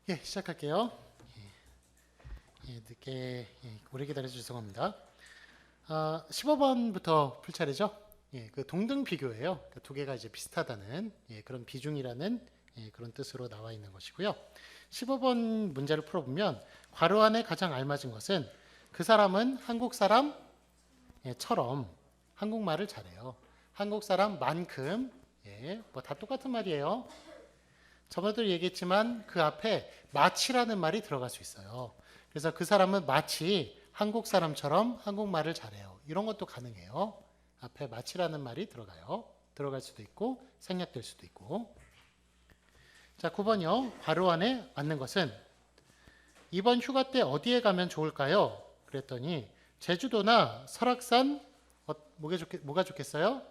예, 시작할게요. 늦게 오래 기다려서 죄송합니다. 15번부터 풀 차례죠. 그 동등 비교예요. 두 개가 이제 비슷하다는 그런 비중이라는 그런 뜻으로 나와 있는 것이고요. 15번 문제를 풀어보면 괄호 안에 가장 알맞은 것은 그 사람은 한국 사람처럼 한국말을 잘해요. 한국 사람만큼 뭐 다 똑같은 말이에요. 저번에도 얘기했지만 그 앞에 마치라는 말이 들어갈 수 있어요. 그래서 그 사람은 마치 한국 사람처럼 한국말을 잘해요. 이런 것도 가능해요. 앞에 마치라는 말이 들어가요. 들어갈 수도 있고 생략될 수도 있고. 자, 9번이요. 괄호 안에 맞는 것은 이번 휴가 때 어디에 가면 좋을까요? 그랬더니 제주도나 설악산 뭐가 좋겠어요?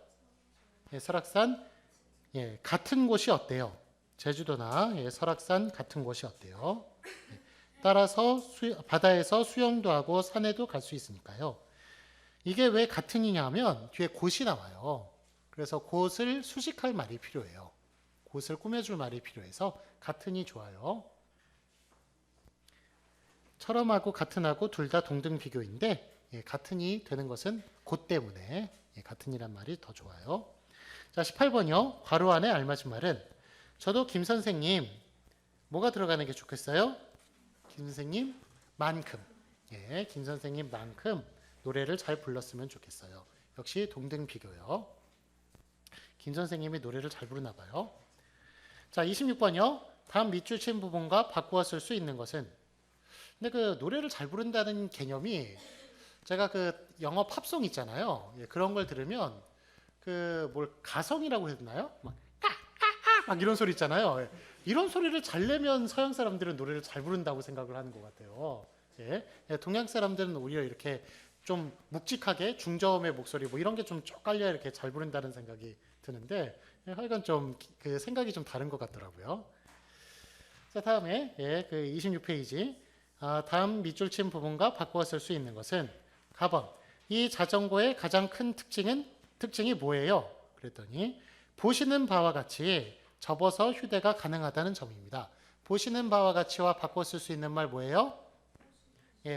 설악산 같은 곳이 어때요? 제주도나 설악산 같은 곳이 어때요? 따라서 바다에서 수영도 하고 산에도 갈 수 있으니까요. 이게 왜 같은이냐 하면 뒤에 곳이 나와요. 그래서 곳을 수식할 말이 필요해요. 곳을 꾸며줄 말이 필요해서 같은이 좋아요. 처럼하고 같은하고 둘 다 동등 비교인데 같은이 되는 것은 곳 때문에 같은이란 말이 더 좋아요. 자, 18번이요. 괄호 안에 알맞은 말은 저도 김 선생님 뭐가 들어가는 게 좋겠어요? 김 선생님만큼 김 선생님만큼 노래를 잘 불렀으면 좋겠어요. 역시 동등 비교요. 김 선생님이 노래를 잘 부르나 봐요. 자, 26번이요. 다음 밑줄 친 부분과 바꾸어 쓸 수 있는 것은 근데 그 노래를 잘 부른다는 개념이 제가 그 영어 팝송 있잖아요. 그런 걸 들으면 그 뭘 가성이라고 해야 되나요? 막 이런 소리 있잖아요. 이런 소리를 잘 내면 서양 사람들은 노래를 잘 부른다고 생각을 하는 것 같아요. 동양 사람들은 오히려 이렇게 좀 묵직하게 중저음의 목소리 뭐 이런 게 좀 쭉 깔려 이렇게 잘 부른다는 생각이 드는데 하여간 좀 그 생각이 좀 다른 것 같더라고요. 자, 다음에 그 26페이지 다음 밑줄 친 부분과 바꾸어 쓸 수 있는 것은 가번 이 자전거의 가장 큰 특징이 뭐예요? 그랬더니 보시는 바와 같이 접어서 휴대가 가능하다는 점입니다. 보시는 바와 같이와 바꿔 쓸 수 있는 말 뭐예요?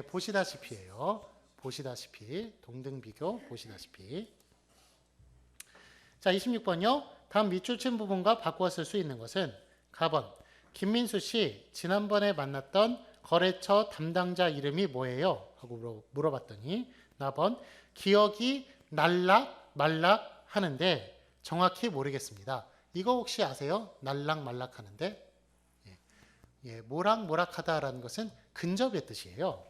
보시다시피예요. 보시다시피 동등 비교 보시다시피. 자, 26번요. 다음 밑줄 친 부분과 바꾸어 쓸 수 있는 것은 가번 김민수 씨 지난번에 만났던 거래처 담당자 이름이 뭐예요? 하고 물어봤더니 나번 기억이 날락 말락 하는데 정확히 모르겠습니다. 이거 혹시 아세요? 날락 말락 하는데 모락모락하다라는 것은 근접의 뜻이에요.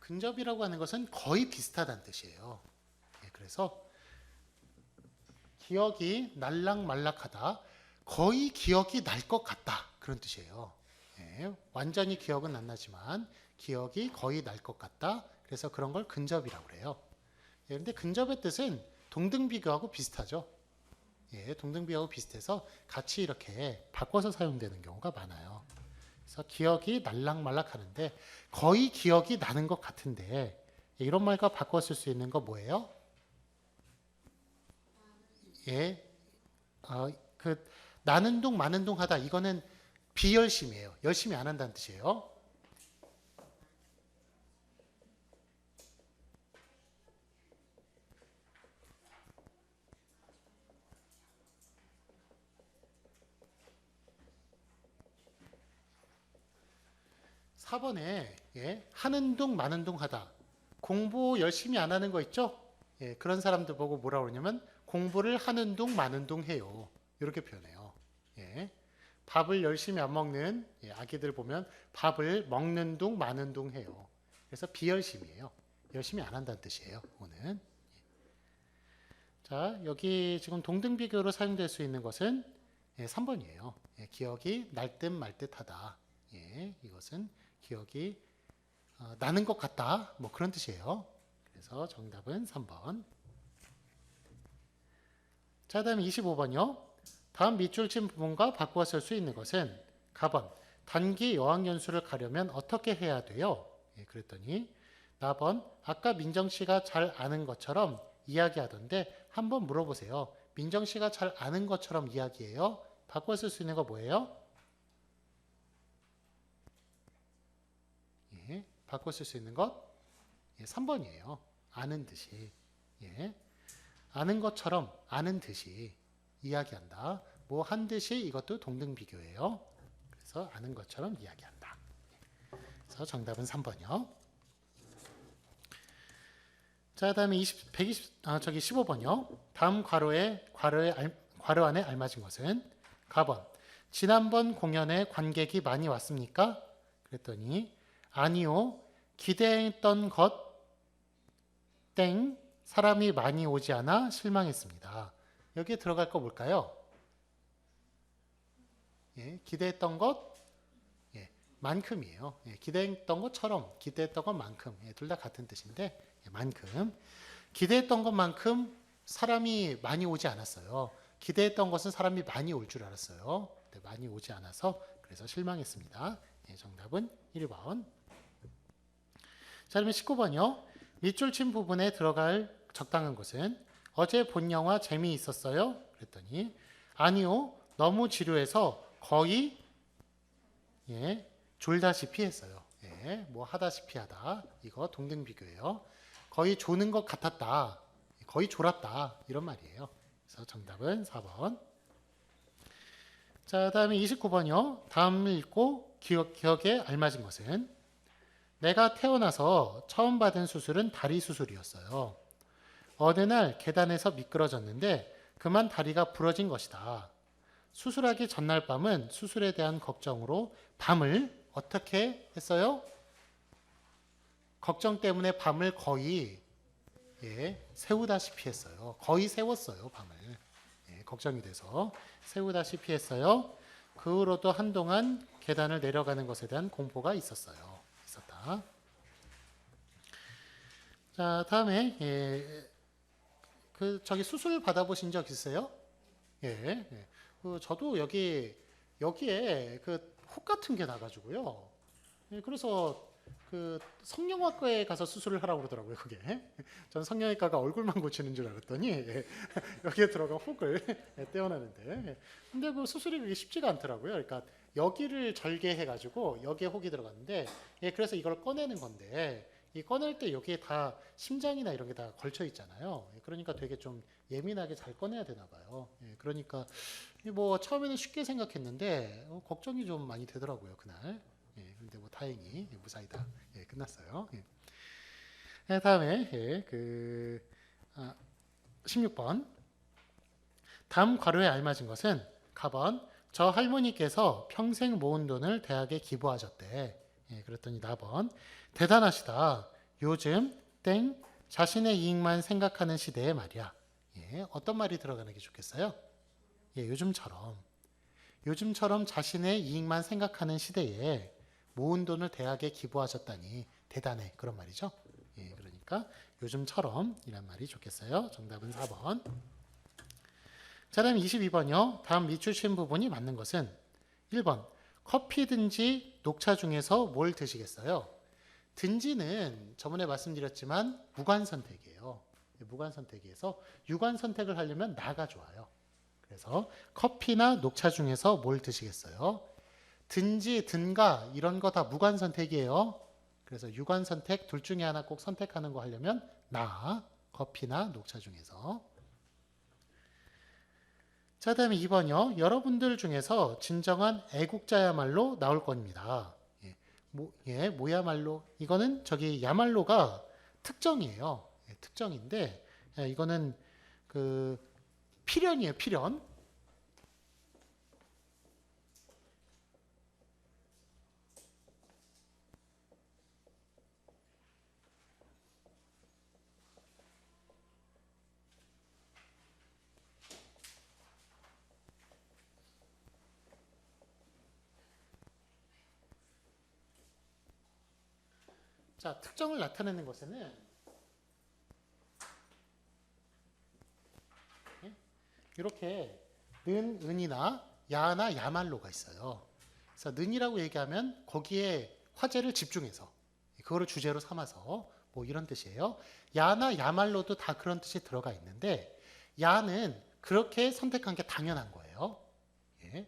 근접이라고 하는 것은 거의 비슷하다는 뜻이에요. 그래서 기억이 날락말락하다. 거의 기억이 날 것 같다. 그런 뜻이에요. 완전히 기억은 안 나지만 기억이 거의 날 것 같다. 그래서 그런 걸 근접이라고 그래요. 그런데 근접의 뜻은 동등비교하고 비슷하죠. 동등비교하고 비슷해서 같이 이렇게 바꿔서 사용되는 경우가 많아요. 그래서 기억이 날락말락하는데 거의 기억이 나는 것 같은데 이런 말과 바꿔 쓸 수 있는 거 뭐예요? 그 나는 둥 마는 둥 하다 이거는 비열심이에요. 열심히 안 한다는 뜻이에요. (4번에) 하는 둥 마는 둥 하다. 공부 열심히 안 하는 거 있죠? 그런 사람들 보고 뭐라 그러냐면 공부를 하는 둥 마는 둥 해요. 이렇게 표현해요. 밥을 열심히 안 먹는 아기들 보면 밥을 먹는 둥 마는 둥 해요. 그래서 비열심이에요. 열심히 안 한다는 뜻이에요. 오늘. 자, 여기 지금 동등비교로 사용될 수 있는 것은 3번이에요. 기억이 날 듯 말 듯하다. 이것은 기억이 나는 것 같다. 뭐 그런 뜻이에요. 그래서 정답은 3번. 자, 다음 25번요. 다음 밑줄 친 부분과 바꾸어 쓸 수 있는 것은 가번 단기 여학연수를 가려면 어떻게 해야 돼요? 예, 그랬더니 나번 아까 민정 씨가 잘 아는 것처럼 이야기하던데 한번 물어보세요. 민정 씨가 잘 아는 것처럼 이야기해요. 바꿔 쓸 수 있는 거 뭐예요? 예, 바꿔 쓸 수 있는 것 3번이에요. 아는 듯이. 예, 아는 것처럼 아는 듯이 이야기한다. 뭐 한 듯이 이것도 동등 비교예요. 그래서 아는 것처럼 이야기한다. 그래서 정답은 3번이요. 자, 다음에 15번이요. 다음 괄호 안에 알맞은 것은 가번. 지난번 공연에 관객이 많이 왔습니까? 그랬더니 아니요. 기대했던 것 땡. 사람이 많이 오지 않아 실망했습니다. 여기에 들어갈 거 뭘까요? 예, 기대했던 것 만큼이에요. 예, 기대했던 것처럼 기대했던 것만큼 둘 다 같은 뜻인데 만큼 기대했던 것만큼 사람이 많이 오지 않았어요. 기대했던 것은 사람이 많이 올 줄 알았어요. 근데 많이 오지 않아서 그래서 실망했습니다. 예, 정답은 1번. 자, 그러면 19번이요. 밑줄 친 부분에 들어갈 적당한 것은 어제 본 영화 재미있었어요? 그랬더니 아니요. 너무 지루해서 거의 졸다시피 했어요. 예, 뭐 하다시피 하다. 이거 동등 비교예요. 거의 조는 것 같았다. 거의 졸았다. 이런 말이에요. 그래서 정답은 4번. 자, 다음에 29번이요. 다음을 읽고 기억에 알맞은 것은 내가 태어나서 처음 받은 수술은 다리 수술이었어요. 어느 날 계단에서 미끄러졌는데 그만 다리가 부러진 것이다. 수술하기 전날 밤은 수술에 대한 걱정으로 밤을 어떻게 했어요? 걱정 때문에 밤을 거의 세우다시피 했어요. 거의 세웠어요, 밤을. 걱정이 돼서 세우다시피 했어요. 그 후로도 한동안 계단을 내려가는 것에 대한 공포가 있었다. 자, 다음에 저기 수술 받아보신 적 있으세요? 저도 여기에 그 혹 같은 게 나가지고요. 그래서 그 성형외과에 가서 수술을 하라고 그러더라고요. 그게 전 성형외과가 얼굴만 고치는 줄 알았더니 여기에 들어간 혹을 떼어내는데 근데 그 수술이 그게 쉽지가 않더라고요. 그러니까 여기를 절개해가지고 여기에 혹이 들어갔는데 그래서 이걸 꺼내는 건데 이 꺼낼 때 여기에 다 심장이나 이런 게 다 걸쳐 있잖아요. 그러니까 되게 좀 예민하게 잘 꺼내야 되나 봐요. 그러니까 뭐 처음에는 쉽게 생각했는데 걱정이 좀 많이 되더라고요, 그날. 근데 뭐 다행히 무사히 다 끝났어요. 다음에 16번. 다음 괄호에 알맞은 것은 가번. 저 할머니께서 평생 모은 돈을 대학에 기부하셨대. 그랬더니 나번. 대단하시다. 요즘 땡 자신의 이익만 생각하는 시대에 말이야. 어떤 말이 들어가는 게 좋겠어요? 요즘처럼 자신의 이익만 생각하는 시대에 모은 돈을 대학에 기부하셨다니 대단해. 그런 말이죠. 그러니까 요즘처럼 이란 말이 좋겠어요. 정답은 4번. 자, 다음 22번이요. 다음 밑줄 친 부분이 맞는 것은 1번. 커피든지 녹차 중에서 뭘 드시겠어요? 든지는 저번에 말씀드렸지만 무관 선택이에요. 무관 선택이어서 유관 선택을 하려면 나가 좋아요. 그래서 커피나 녹차 중에서 뭘 드시겠어요? 든지, 든가 이런 거 다 무관 선택이에요. 그래서 유관 선택 둘 중에 하나 꼭 선택하는 거 하려면 나, 커피나 녹차 중에서. 자, 다음에 2번이요. 여러분들 중에서 진정한 애국자야말로 나올 겁니다. 뭐야말로. 이거는 저기 야말로가 특정이에요. 특정인데 이거는 그 필연이에요. 필연. 자, 특정을 나타내는 것에는 이렇게 는, 은이나 야나 야말로가 있어요. 그래서 는이라고 얘기하면 거기에 화제를 집중해서 그거를 주제로 삼아서 뭐 이런 뜻이에요. 야나 야말로도 다 그런 뜻이 들어가 있는데 야는 그렇게 선택한 게 당연한 거예요. 예.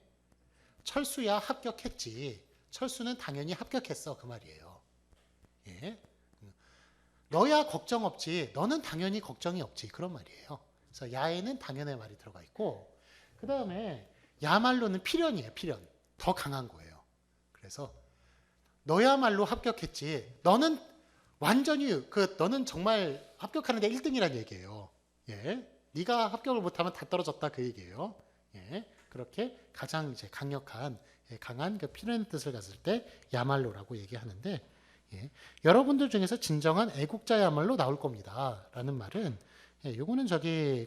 철수야 합격했지. 철수는 당연히 합격했어 그 말이에요. 예. 너야 걱정 없지. 너는 당연히 걱정이 없지. 그런 말이에요. 그래서 야에는 당연의 말이 들어가 있고 그 다음에 야말로는 필연이에요. 필연. 더 강한 거예요. 그래서 너야말로 합격했지. 너는 완전히 너는 정말 합격하는데 1등이라는 얘기예요. 예. 네가 합격을 못하면 다 떨어졌다 그 얘기예요. 예. 그렇게 가장 이제 강력한 강한 그 필연의 뜻을 가질 때 야말로라고 얘기하는데 예. 여러분들 중에서 진정한 애국자야말로 나올 겁니다. 라는 말은 요거는 저기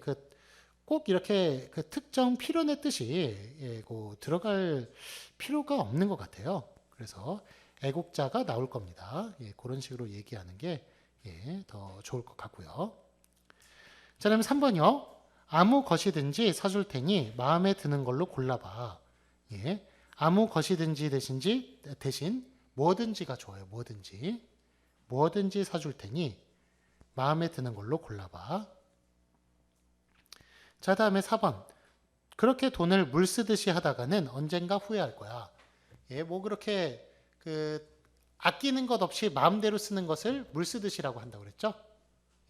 꼭 이렇게 그 특정 필연의 뜻이 들어갈 필요가 없는 것 같아요. 그래서 애국자가 나올 겁니다. 그런 식으로 얘기하는 게 더 좋을 것 같고요. 자, 그다음에 3번이요. 아무 것이든지 사줄 테니 마음에 드는 걸로 골라봐. 예. 아무 것이든지 대신 뭐든지가 좋아요. 뭐든지 사줄 테니 마음에 드는 걸로 골라봐. 자, 다음에 4번. 그렇게 돈을 물 쓰듯이 하다가는 언젠가 후회할 거야. 예, 뭐 그렇게 아끼는 것 없이 마음대로 쓰는 것을 물 쓰듯이라고 한다고 그랬죠?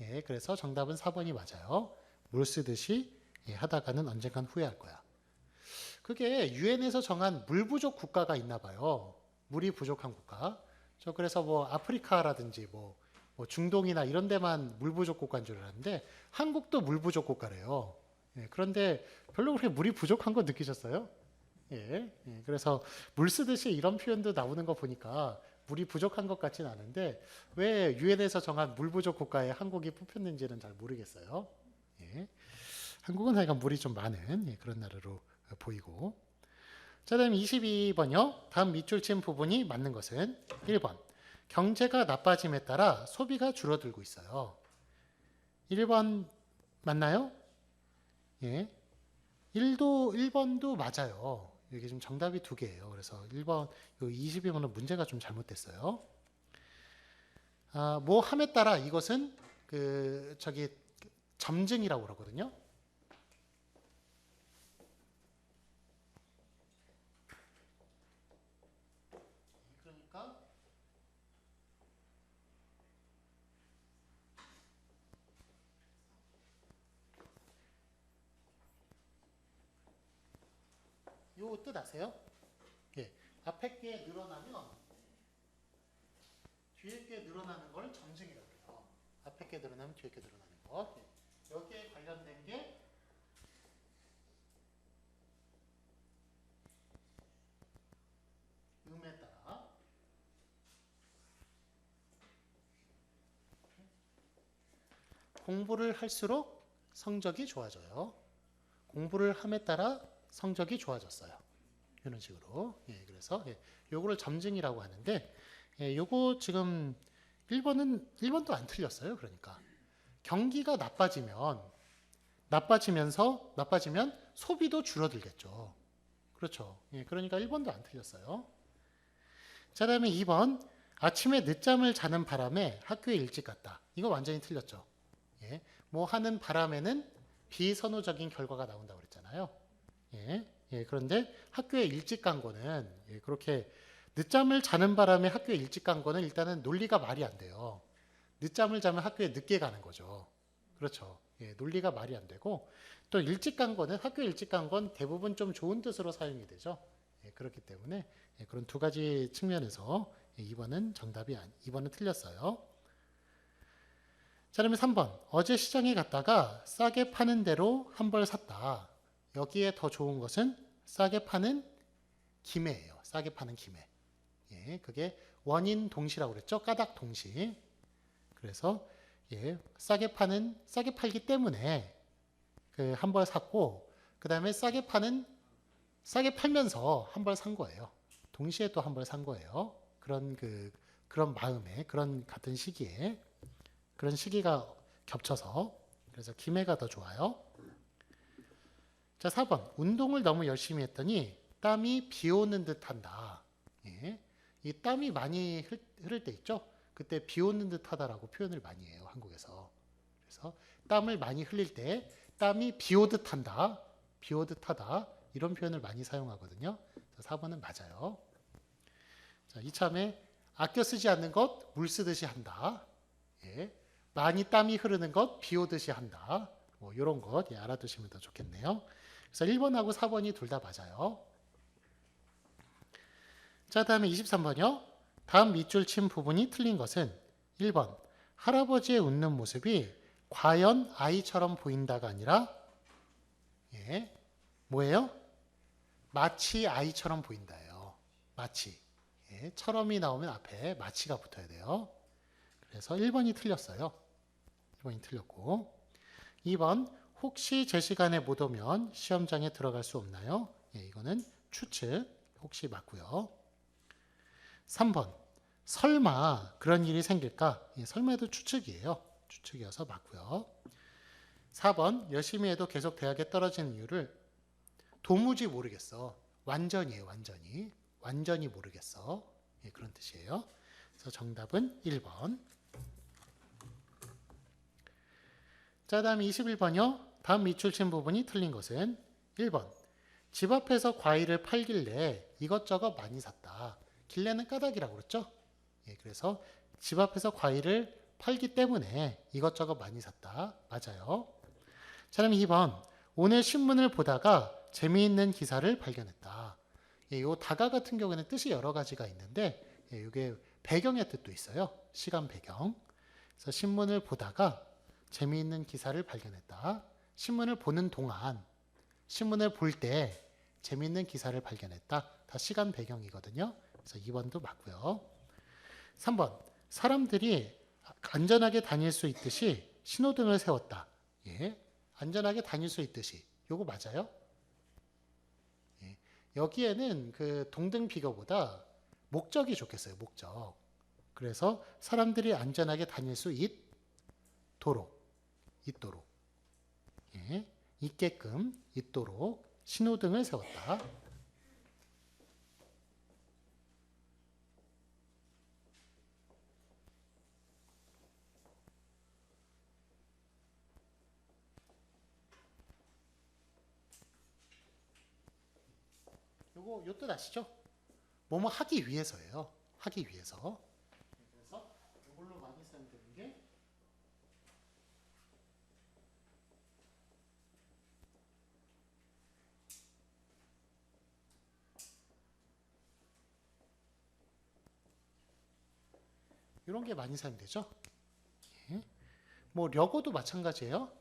예, 그래서 정답은 4번이 맞아요. 물 쓰듯이 하다가는 언젠간 후회할 거야. 그게 유엔에서 정한 물 부족 국가가 있나 봐요. 물이 부족한 국가. 저 그래서 뭐 아프리카라든지 뭐 중동이나 이런 데만 물 부족 국가인 줄 알았는데 한국도 물 부족 국가래요. 예, 그런데 별로 그렇게 물이 부족한 거 느끼셨어요? 예, 그래서 물 쓰듯이 이런 표현도 나오는 거 보니까 물이 부족한 것 같진 않은데 왜 유엔에서 정한 물 부족 국가에 한국이 뽑혔는지는 잘 모르겠어요. 예, 한국은 하여간 물이 좀 많은 그런 나라로 보이고. 자, 다음 22번이요. 다음 밑줄 친 부분이 맞는 것은 1번. 경제가 나빠짐에 따라 소비가 줄어들고 있어요. 1번 맞나요? 예. 1번도 맞아요. 여기 지금 정답이 두 개예요. 그래서 1번, 22번은 문제가 좀 잘못됐어요. 뭐 함에 따라 이것은 점증이라고 그러거든요. 그러니까 요 뜻 아세요? 예. 앞에 게 늘어나면 뒤에 게 늘어나는 걸 점증이라고 해요. 앞에 게 늘어나면 뒤에 게 늘어나는 거. 예. 여기에 관련된 게 음에 따라 공부를 할수록 성적이 좋아져요. 공부를 함에 따라 성적이 좋아졌어요. 이런 식으로. 예, 그래서 요거를 점증이라고 하는데 요거 지금 1번도 안 틀렸어요. 그러니까 경기가 나빠지면 소비도 줄어들겠죠. 그렇죠. 예, 그러니까 1번도 안 틀렸어요. 자, 다음에 2번. 아침에 늦잠을 자는 바람에 학교에 일찍 갔다. 이거 완전히 틀렸죠. 예, 뭐 하는 바람에는 비선호적인 결과가 나온다고 그랬잖아요. 예, 그런데 학교에 일찍 간 거는 그렇게 늦잠을 자는 바람에 학교에 일찍 간 거는 일단은 논리가 말이 안 돼요. 늦잠을 자면 학교에 늦게 가는 거죠. 그렇죠. 논리가 말이 안 되고 또 일찍 간 거는 학교에 일찍 간 건 대부분 좀 좋은 뜻으로 사용이 되죠. 그렇기 때문에 그런 두 가지 측면에서 2번은 틀렸어요. 자, 그러면 3번. 어제 시장에 갔다가 싸게 파는 대로 한 벌 샀다. 여기에 더 좋은 것은 싸게 파는 기매예요. 싸게 파는 기매. 예, 그게 원인 동시라고 그랬죠. 까닭 동시. 그래서 싸게 팔기 때문에 한 벌 샀고 그 다음에 싸게 팔면서 한 벌 산 거예요. 동시에 또 한 벌 산 거예요. 그런 마음에 그런 같은 시기에 그런 시기가 겹쳐서 그래서 기매가 더 좋아요. 자, 4번. 운동을 너무 열심히 했더니 땀이 비 오는 듯 한다. 이 땀이 많이 흐를 때 있죠. 그때 비 오는 듯하다라고 표현을 많이 해요, 한국에서. 그래서 땀을 많이 흘릴 때 땀이 비 오듯 한다, 비 오듯 하다 이런 표현을 많이 사용하거든요. 4번은 맞아요. 자, 이참에 아껴 쓰지 않는 것 물 쓰듯이 한다. 예. 많이 땀이 흐르는 것 비 오듯이 한다. 뭐 이런 것 예, 알아두시면 더 좋겠네요. 그래서 1번하고 4번이 둘 다 맞아요. 자, 다음에 23번이요. 다음 밑줄 친 부분이 틀린 것은 1번 할아버지의 웃는 모습이 과연 아이처럼 보인다가 아니라 예, 뭐예요? 마치 아이처럼 보인다예요. 마치. 예, 처럼이 나오면 앞에 마치가 붙어야 돼요. 그래서 1번이 틀렸어요. 1번이 틀렸고 2번 혹시 제 시간에 못 오면 시험장에 들어갈 수 없나요? 예, 이거는 추측 혹시 맞고요. 3번 설마 그런 일이 생길까? 예, 설마도 추측이에요. 추측이어서 맞고요. 4번 열심히 해도 계속 대학에 떨어지는 이유를 도무지 모르겠어. 완전히에요. 완전히. 완전히 모르겠어. 예, 그런 뜻이에요. 그래서 정답은 1번. 자, 다음에 21번이요. 다음 밑줄 친 부분이 틀린 것은 1번. 집 앞에서 과일을 팔길래 이것저것 많이 샀다. 길래는 까닭이라고 그랬죠? 예, 그래서 집 앞에서 과일을 팔기 때문에 이것저것 많이 샀다. 맞아요. 자, 그럼 2번. 오늘 신문을 보다가 재미있는 기사를 발견했다. 예, 요 다가 같은 경우에는 뜻이 여러 가지가 있는데 예, 이게 배경의 뜻도 있어요. 시간 배경. 그래서 신문을 보다가 재미있는 기사를 발견했다. 신문을 보는 동안 신문을 볼 때 재미있는 기사를 발견했다. 다 시간 배경이거든요. 그래서 2번도 맞고요. 3번. 사람들이 안전하게 다닐 수 있듯이 신호등을 세웠다. 예. 안전하게 다닐 수 있듯이. 요거 맞아요? 예. 여기에는 그 동등 비교보다 목적이 좋겠어요. 목적. 그래서 사람들이 안전하게 다닐 수 있도록. 예. 있게끔 있도록 신호등을 세웠다. 요 뜻 아시죠? 뭐뭐 하기 위해서예요. 하기 위해서. 그래서 이걸로 많이 사용되는 게 이런 게 많이 사용되죠. 예. 뭐 려고도 마찬가지예요.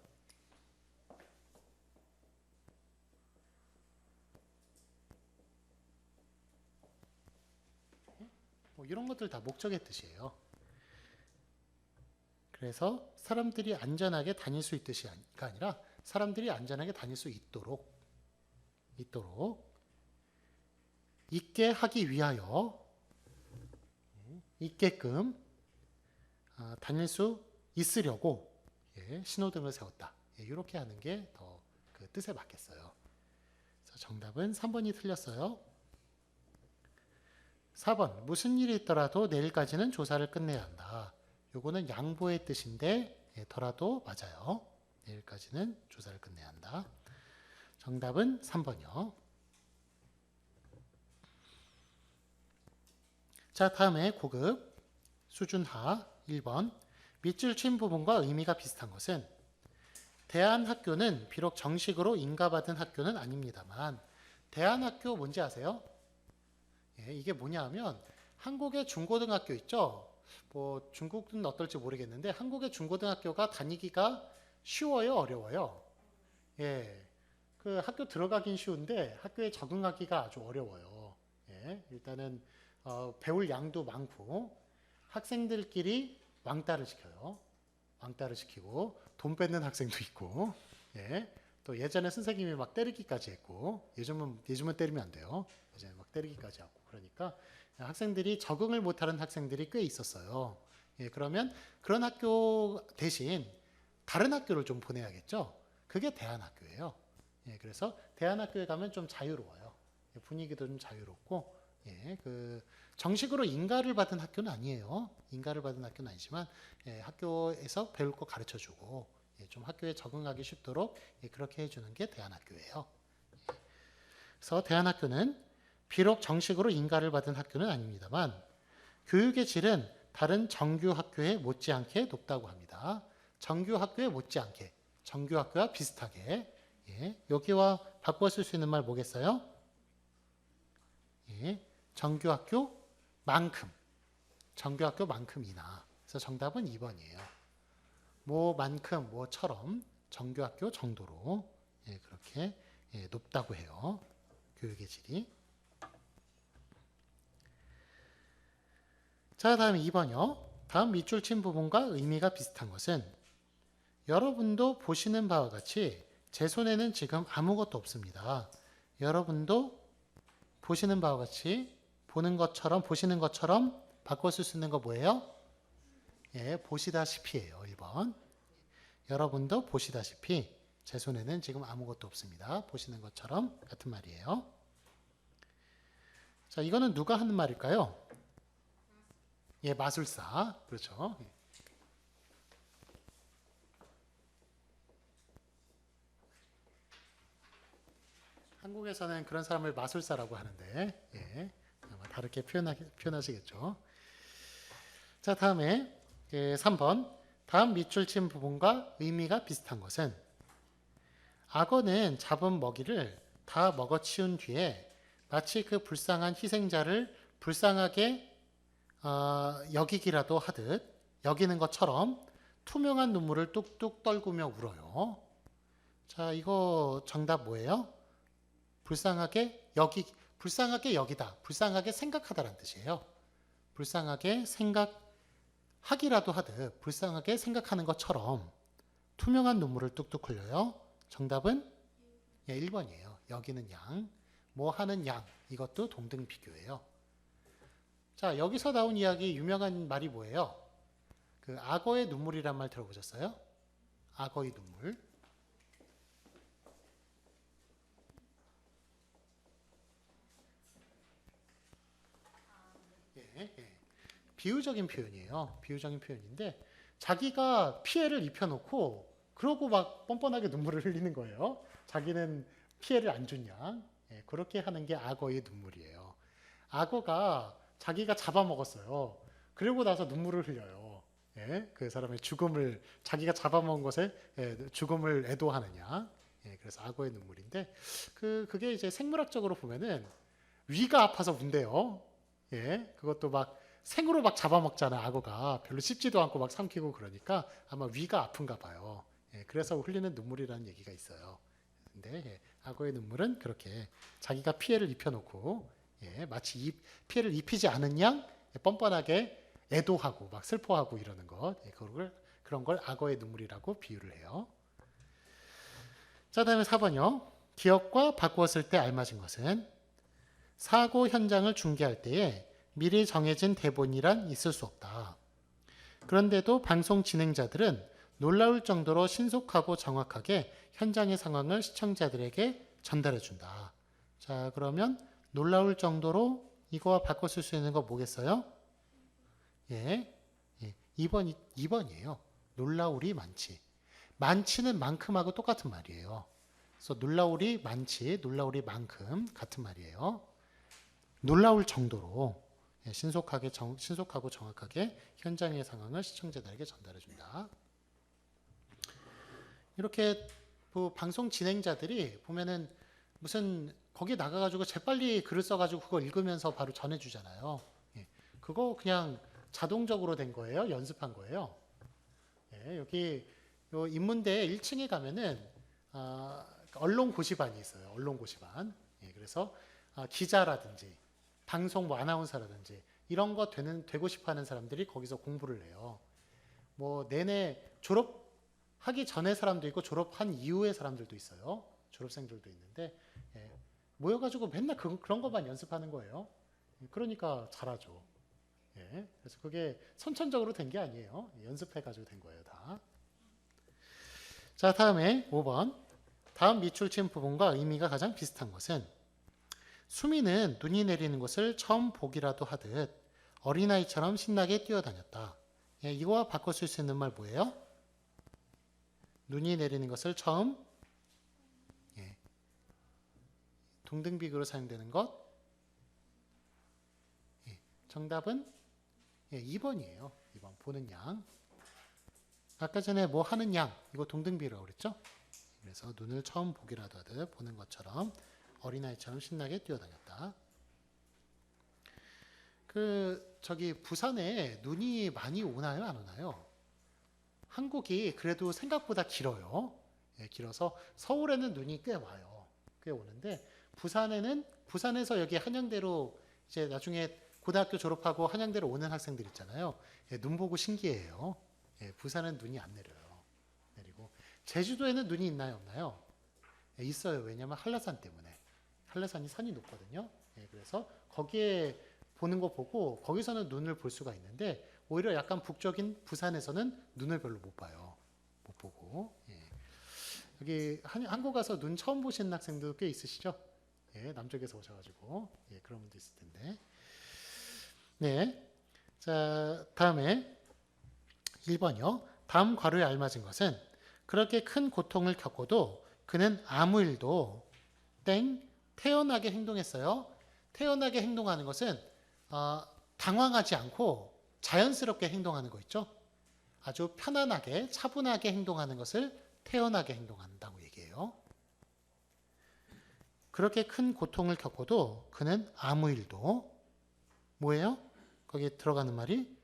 뭐 이런 것들 다 목적의 뜻이에요. 그래서 사람들이 안전하게 다닐 수 있듯이가 아니라 사람들이 안전하게 다닐 수 있도록 있게 하기 위하여 있게끔 다닐 수 있으려고 예, 신호등을 세웠다. 예, 이렇게 하는 게 더 그 뜻에 맞겠어요. 그래서 정답은 3번이 틀렸어요. 4번 무슨 일이 있더라도 내일까지는 조사를 끝내야 한다. 요거는 양보의 뜻인데 예, 더라도 맞아요. 내일까지는 조사를 끝내야 한다. 정답은 3번이요. 자, 다음에 고급 수준하 1번 밑줄 친 부분과 의미가 비슷한 것은 대한학교는 비록 정식으로 인가받은 학교는 아닙니다만 대한학교 뭔지 아세요? 예, 이게 뭐냐 하면 한국의 중고등학교 있죠? 뭐 중국은 어떨지 모르겠는데 한국의 중고등학교가 다니기가 쉬워요, 어려워요? 예. 그 학교 들어가긴 쉬운데 학교에 적응하기가 아주 어려워요. 예. 일단은 배울 양도 많고 학생들끼리 왕따를 시켜요. 왕따를 시키고 돈 뺏는 학생도 있고 예. 또 예전에 선생님이 막 때리기까지 했고 요즘은 때리면 안 돼요. 예전에 막 때리기까지 하고 그러니까 학생들이 적응을 못하는 학생들이 꽤 있었어요. 예, 그러면 그런 학교 대신 다른 학교를 좀 보내야겠죠. 그게 대안학교예요. 예, 그래서 대안학교에 가면 좀 자유로워요. 예, 분위기도 좀 자유롭고 예, 그 정식으로 인가를 받은 학교는 아니에요. 인가를 받은 학교는 아니지만 학교에서 배울 거 가르쳐주고 좀 학교에 적응하기 쉽도록 그렇게 해주는 게 대안학교예요. 그래서 대안학교는 비록 정식으로 인가를 받은 학교는 아닙니다만 교육의 질은 다른 정규 학교에 못지않게 높다고 합니다. 정규 학교에 못지않게, 정규 학교와 비슷하게. 여기와 바꿔 쓸 수 있는 말 뭐겠어요? 정규 학교만큼, 정규 학교만큼이나. 그래서 정답은 2번이에요. 뭐만큼, 뭐처럼 정규 학교 정도로 그렇게 높다고 해요. 교육의 질이. 자, 다음 2번이요. 다음 밑줄 친 부분과 의미가 비슷한 것은 여러분도 보시는 바와 같이 제 손에는 지금 아무것도 없습니다. 여러분도 보시는 바와 같이 보는 것처럼 바꿔 쓸 수 있는 거 뭐예요? 보시다시피예요. 1번. 여러분도 보시다시피 제 손에는 지금 아무것도 없습니다. 보시는 것처럼 같은 말이에요. 자, 이거는 누가 하는 말일까요? 마술사. 그렇죠. 한국에서는 그런 사람을 마술사라고 하는데, 아마 다르게 표현하시겠죠. 자, 다음에 3번. 다음 밑줄 친 부분과 의미가 비슷한 것은 악어는 잡은 먹이를 다 먹어치운 뒤에 마치 그 불쌍한 희생자를 불쌍하게 여기기라도 하듯 여기는 것처럼 투명한 눈물을 뚝뚝 떨구며 울어요. 자, 이거 정답 뭐예요? 불쌍하게 여기다, 불쌍하게 생각하다라는 뜻이에요. 불쌍하게 생각하기라도 하듯 불쌍하게 생각하는 것처럼 투명한 눈물을 뚝뚝 흘려요. 정답은 1번이에요. 여기는 양, 뭐 하는 양, 이것도 동등 비교예요. 자, 여기서 나온 이야기 유명한 말이 뭐예요? 그 악어의 눈물이란 말 들어보셨어요? 악어의 눈물. 비유적인 표현이에요. 비유적인 표현인데 자기가 피해를 입혀놓고 그러고 막 뻔뻔하게 눈물을 흘리는 거예요. 자기는 피해를 안 준 양. 그렇게 하는 게 악어의 눈물이에요. 악어가 자기가 잡아먹었어요. 그러고 나서 눈물을 흘려요. 그 사람의 죽음을 자기가 잡아먹은 것에 죽음을 애도하느냐. 그래서 악어의 눈물인데 그게 이제 생물학적으로 보면은 위가 아파서 운대요. 그것도 막 생으로 막 잡아먹잖아. 악어가 별로 씹지도 않고 막 삼키고 그러니까 아마 위가 아픈가 봐요. 그래서 흘리는 눈물이라는 얘기가 있어요. 근데 악어의 눈물은 그렇게 자기가 피해를 입혀놓고 마치 피해를 입히지 않은 양 뻔뻔하게 애도하고 막 슬퍼하고 이러는 것, 그런 걸 악어의 눈물이라고 비유를 해요. 자, 다음에 4번이요. 기억과 바꾸었을 때 알맞은 것은 사고 현장을 중계할 때에 미리 정해진 대본이란 있을 수 없다. 그런데도 방송 진행자들은 놀라울 정도로 신속하고 정확하게 현장의 상황을 시청자들에게 전달해 준다. 자, 그러면 놀라울 정도로 이거와 바꿔 쓸 수 있는 거 뭐겠어요? 2번이에요. 놀라울이 많지. 많지는 만큼하고 똑같은 말이에요. 그래서 놀라울이 많지, 놀라울이 만큼 같은 말이에요. 놀라울 정도로 신속하고 정확하게 현장의 상황을 시청자들에게 전달해 준다. 이렇게 방송 진행자들이 보면은 무슨 거기 나가가지고 재빨리 글을 써가지고 그거 읽으면서 바로 전해주잖아요. 그거 그냥 자동적으로 된 거예요. 연습한 거예요. 여기 요 인문대 1층에 가면은 언론 고시반이 있어요. 언론 고시반. 그래서 기자라든지 방송 뭐 아나운서라든지 이런 거 되고 싶어하는 사람들이 거기서 공부를 해요. 뭐 내내 졸업하기 전에 사람도 있고 졸업한 이후의 사람들도 있어요. 졸업생들도 있는데 모여가지고 맨날 그런 것만 연습하는 거예요. 그러니까 잘하죠. 그래서 그게 선천적으로 된 게 아니에요. 연습해가지고 된 거예요, 다. 자, 다음에 5번. 다음 밑줄 친 부분과 의미가 가장 비슷한 것은 수미는 눈이 내리는 것을 처음 보기라도 하듯 어린아이처럼 신나게 뛰어다녔다. 예, 이거와 바꿔 쓸 수 있는 말 뭐예요? 눈이 내리는 것을 처음, 예, 동등비교로 사용되는 것. 예, 정답은 2번이에요. 2번 보는 양. 아까 전에 뭐 하는 양, 이거 동등비라고 그랬죠? 그래서 눈을 처음 보기라도 하듯 보는 것처럼 어린아이처럼 신나게 뛰어다녔다. 저기 부산에 눈이 많이 오나요, 안 오나요? 한국이 그래도 생각보다 길어요. 예, 길어서 서울에는 눈이 꽤 와요. 꽤 오는데 부산에서 여기 한양대로 이제 나중에 고등학교 졸업하고 한양대로 오는 학생들 있잖아요. 예, 눈 보고 신기해요. 예, 부산은 눈이 안 내려요. 내리고 제주도에는 눈이 있나요, 없나요? 예, 있어요. 왜냐하면 한라산 때문에. 한라산이 산이 높거든요. 예, 그래서 거기에 보는 거 보고 거기서는 눈을 볼 수가 있는데 오히려 약간 북쪽인 부산에서는 눈을 별로 못 봐요. 못 보고. 예. 여기 한국 와서 눈 처음 보시는 학생도 꽤 있으시죠? 예, 남쪽에서 오셔가지고 예, 그런 분도 있을 텐데. 네, 자 다음에 1번이요. 다음 괄호에 알맞은 것은 그렇게 큰 고통을 겪어도 그는 아무 일도 태연하게 행동했어요. 태연하게 행동하는 것은 당황하지 않고 자연스럽게 행동하는 거 있죠. 아주 편안하게 차분하게 행동하는 것을 태연하게 행동한다고 얘기해요. 그렇게 큰 고통을 겪어도 그는 아무 일도 뭐예요? 거기에 들어가는 말이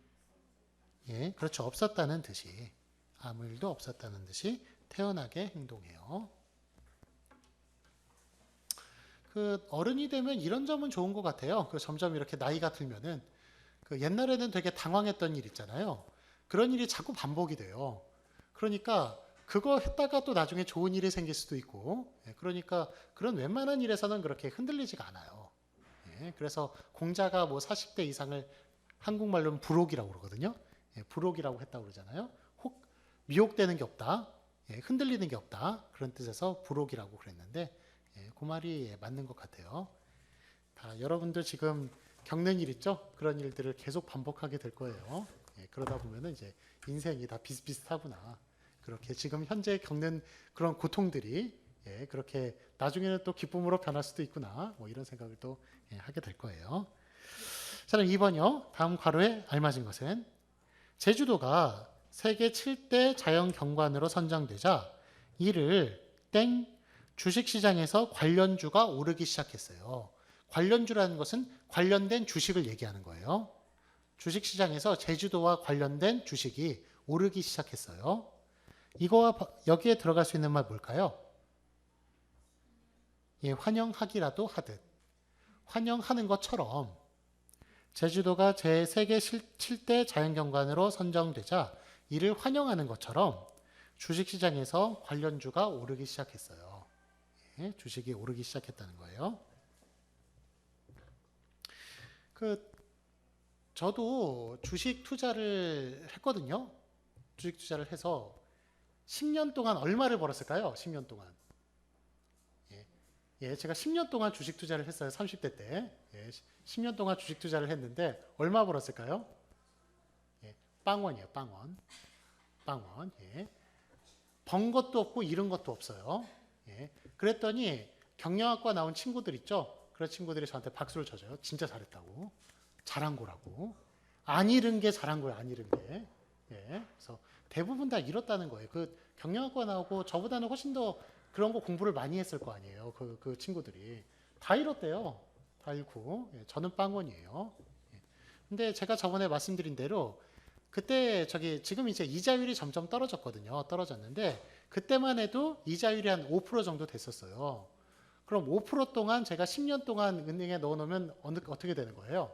예, 그렇죠. 없었다는 듯이 아무 일도 없었다는 듯이 태연하게 행동해요. 어른이 되면 이런 점은 좋은 것 같아요. 점점 이렇게 나이가 들면은 옛날에는 되게 당황했던 일 있잖아요. 그런 일이 자꾸 반복이 돼요. 그러니까 그거 했다가 또 나중에 좋은 일이 생길 수도 있고, 예, 그러니까 그런 웬만한 일에서는 그렇게 흔들리지가 않아요. 예, 그래서 공자가 뭐 40대 이상을 한국말로는 불혹이라고 그러거든요. 예, 불혹이라고 했다고 그러잖아요. 미혹되는 게 없다, 예, 흔들리는 게 없다, 그런 뜻에서 불혹이라고 그랬는데 예, 그 말이 맞는 것 같아요. 여러분들 지금 겪는 일 있죠? 그런 일들을 계속 반복하게 될 거예요. 예, 그러다 보면은 이제 인생이 다 비슷비슷하구나. 그렇게 지금 현재 겪는 그런 고통들이 예, 그렇게 나중에는 또 기쁨으로 변할 수도 있구나. 뭐 이런 생각을 또 예, 하게 될 거예요. 자, 그럼 2번이요. 다음 괄호에 알맞은 것은 제주도가 세계 7대 자연 경관으로 선정되자 이를 주식시장에서 관련주가 오르기 시작했어요. 관련주라는 것은 관련된 주식을 얘기하는 거예요. 주식시장에서 제주도와 관련된 주식이 오르기 시작했어요. 이거와 여기에 들어갈 수 있는 말 뭘까요? 예, 환영하기라도 하듯. 환영하는 것처럼 제주도가 세계 7대 자연경관으로 선정되자 이를 환영하는 것처럼 주식시장에서 관련주가 오르기 시작했어요. 예, 주식이 오르기 시작했다는 거예요. 저도 주식 투자를 했거든요. 주식 투자를 해서 10년 동안 얼마를 벌었을까요? 10년 동안. 예, 제가 10년 동안 주식 투자를 했어요. 30대 때. 예, 10년 동안 주식 투자를 했는데 얼마 벌었을까요? 예, 빵원이에요. 빵원. 빵원. 예. 번 것도 없고 잃은 것도 없어요. 예. 그랬더니 경영학과 나온 친구들 있죠? 그런 친구들이 저한테 박수를 쳐줘요. 진짜 잘했다고. 잘한 거라고. 안 잃은 게 잘한 거예요. 안 잃은 게. 예. 그래서 대부분 다 잃었다는 거예요. 경영학과 나오고 저보다는 훨씬 더 그런 거 공부를 많이 했을 거 아니에요. 그 친구들이. 다 잃었대요. 다 잃고. 예. 저는 빵원이에요. 예. 근데 제가 저번에 말씀드린 대로 그때 지금 이제 이자율이 점점 떨어졌거든요. 떨어졌는데 그때만 해도 이자율이 한 5% 정도 됐었어요. 그럼 5% 동안 제가 10년 동안 은행에 넣어놓으면 어떻게 되는 거예요?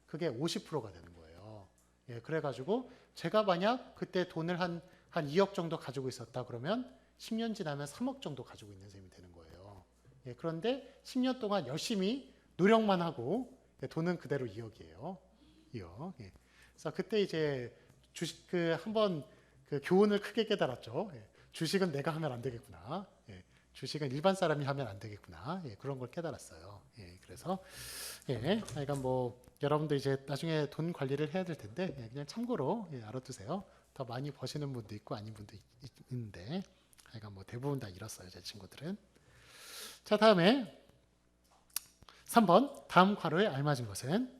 그게 50%가 되는 거예요. 예, 그래가지고 제가 만약 그때 돈을 한 2억 정도 가지고 있었다 그러면 10년 지나면 3억 정도 가지고 있는 셈이 되는 거예요. 예, 그런데 10년 동안 열심히 노력만 하고 예, 돈은 그대로 2억이에요. 2억. 예. 그래서 그때 이제 주식 한번 교훈을 크게 깨달았죠. 예, 주식은 내가 하면 안 되겠구나. 예, 주식은 일반 사람이 하면 안 되겠구나. 예, 그런 걸 깨달았어요. 예, 그래서 그래서 그러니까 뭐 여러분도 이제 나중에 돈 관리를 해야 될 텐데 그냥 참고로 알아두세요. 더 많이 버시는 분도 있고 아닌 분도 있는데 그러니까 뭐 대부분 다 잃었어요, 제 친구들은. 자, 다음에 3번 다음 괄호에 알맞은 것은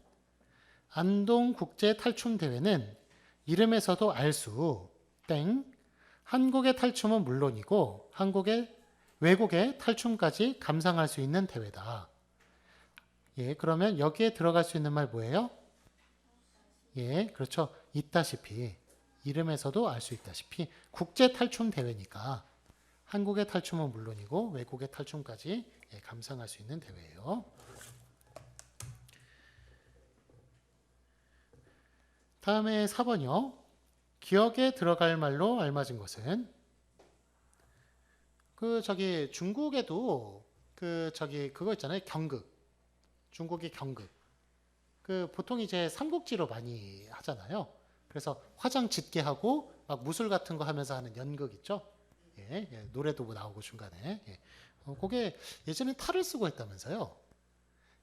안동 국제 탈춤 대회는 이름에서도 알 수 땡 한국의 탈춤은 물론이고 외국의 탈춤까지 감상할 수 있는 대회다. 그러면 여기에 들어갈 수 있는 말 뭐예요? 그렇죠. 있다시피. 이름에서도 알 수 있다시피 국제 탈춤 대회니까 한국의 탈춤은 물론이고 외국의 탈춤까지 감상할 수 있는 대회예요. 다음에 4번이요. 기억에 들어갈 말로 알맞은 것은 중국에도 그거 있잖아요. 경극. 중국이 경극. 보통 이제 삼국지로 많이 하잖아요. 그래서 화장 짙게 하고 막 무술 같은 거 하면서 하는 연극 있죠. 노래도 뭐 나오고 중간에. 그게 예전에 탈을 쓰고 했다면서요.